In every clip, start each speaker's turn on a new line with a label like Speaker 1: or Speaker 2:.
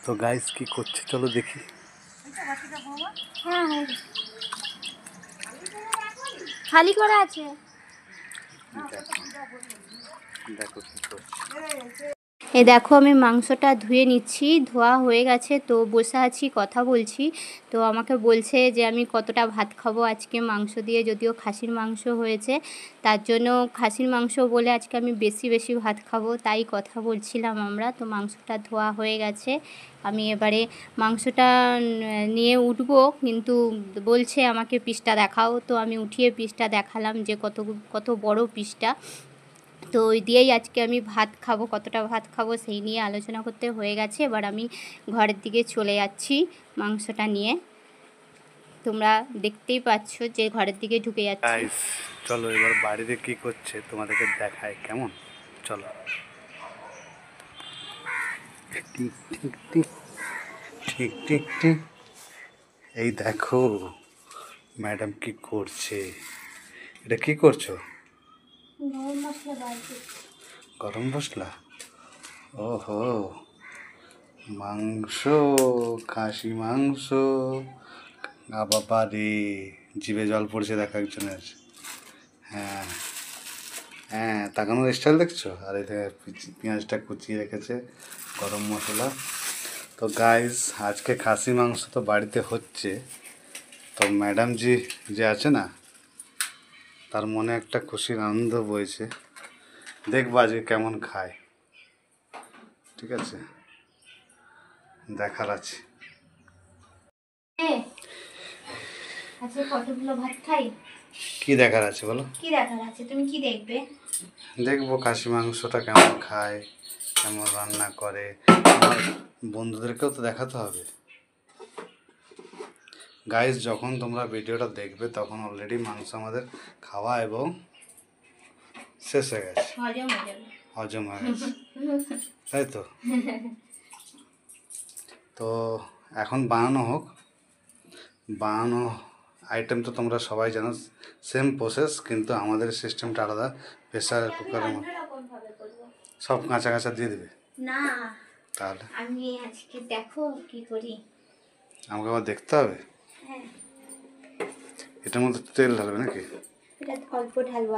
Speaker 1: তো গাইস কি করছে চলো দেখি।
Speaker 2: হ্যাঁ খালি করা আছে।
Speaker 1: দেখো কি করছে।
Speaker 2: এই দেখো আমি মাংসটা ধুয়ে নিচ্ছি, ধোয়া হয়ে গেছে। তো বসে আছি কথা বলছি। তো আমাকে বলছে যে আমি কতটা ভাত খাবো আজকে মাংস দিয়ে, যদিও খাসির মাংস হয়েছে, তার জন্য খাসির মাংস বলে আজকে আমি বেশি বেশি ভাত খাবো, তাই কথা বলছিলাম আমরা। তো মাংসটা ধোয়া হয়ে গেছে, আমি এবারে মাংসটা নিয়ে উঠবো, কিন্তু বলছে আমাকে পিসটা দেখাও। তো আমি উঠিয়ে পিসটা দেখালাম যে কত বড় পিসটা। তো ওই দিয়েই আজকে আমি ভাত খাবো, কতটা ভাত খাবো সেই নিয়ে আলোচনা করতে হয়ে গেছে। এবার আমি ঘরের দিকে চলে যাচ্ছি মাংসটা নিয়ে, তোমরা দেখতেই পাচ্ছ যে ঘরের দিকে ঢুকে যাচ্ছি।
Speaker 1: গাইস চলো এবার বাড়িতে কি করছে তোমাদেরকে দেখায়, কেমন? চলো। টিক টিক টিক ঠিক ঠিক ঠিক। এই দেখো ম্যাডাম কি করছে। এটা কি করছো?
Speaker 2: গরম মশলা বাড়ছে।
Speaker 1: গরম মশলা? ওহো, মাংস, খাসি মাংস। বাবা রে, জিভে জল পড়ছে দেখো একজনের। হ্যাঁ হ্যাঁ, তাকানোর স্টাইল দেখছো? আর এই পেঁয়াজটা কুচিয়ে রেখেছে, গরম মশলা। তো গাইস আজকে খাসি মাংস তো বাড়িতে হচ্ছে। তো ম্যাডাম জি যে আছে না, তার মনে একটা খুশির আনন্দ বইছে, দেখবা আজকে কেমন খায়। ঠিক আছে, দেখার আছে।
Speaker 2: আজকে কতগুলো ভাত খাই?
Speaker 1: কি দেখার আছে বলো?
Speaker 2: কি দেখার আছে? তুমি কি দেখবে?
Speaker 1: দেখবো খাসি মাংসটা কেমন খায়, কেমন রান্না করে। আমার বন্ধুদেরকেও তো দেখাতে হবে। গাইস যখন তোমরা ভিডিওটা দেখবে তখন অলরেডি মাংস আমাদের খাওয়া এবং শেষ হয়ে গেছে, হজম হয়ে গেছে, তাই তো। তো এখন বানানো হোক। বানানো আইটেম তো তোমরা সবাই জানো, সেম প্রসেস, কিন্তু আমাদের সিস্টেমটা আলাদা। প্রেসার কুকারের মধ্যে সব কাঁচা কাঁচা দিয়ে দেবে
Speaker 2: না,
Speaker 1: তাহলে
Speaker 2: আমি আজকে দেখো কি করি।
Speaker 1: আমাকে আবার দেখতে হবে।
Speaker 2: হ্যাঁ,
Speaker 1: এটার মধ্যে তেল ঢালবে নাকি?
Speaker 2: এটা অল্প ঢালবো।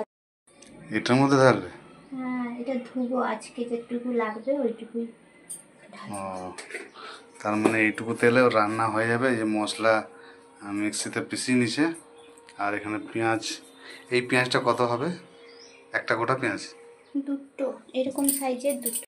Speaker 1: এটার মধ্যে ঢালবে?
Speaker 2: হ্যাঁ, এটা ধুবো আজকে, যেটুকু লাগবে ওইটুকুই।
Speaker 1: ও, তার মানে এইটুকু তেলেও রান্না হয়ে যাবে। এই যে মশলা মিক্সিতে পিষিয়ে নিছে, আর এখানে পেঁয়াজ। এই পেঁয়াজটা কত হবে? একটা গোটা পেঁয়াজ?
Speaker 2: দুটো, এরকম সাইজের দুটো।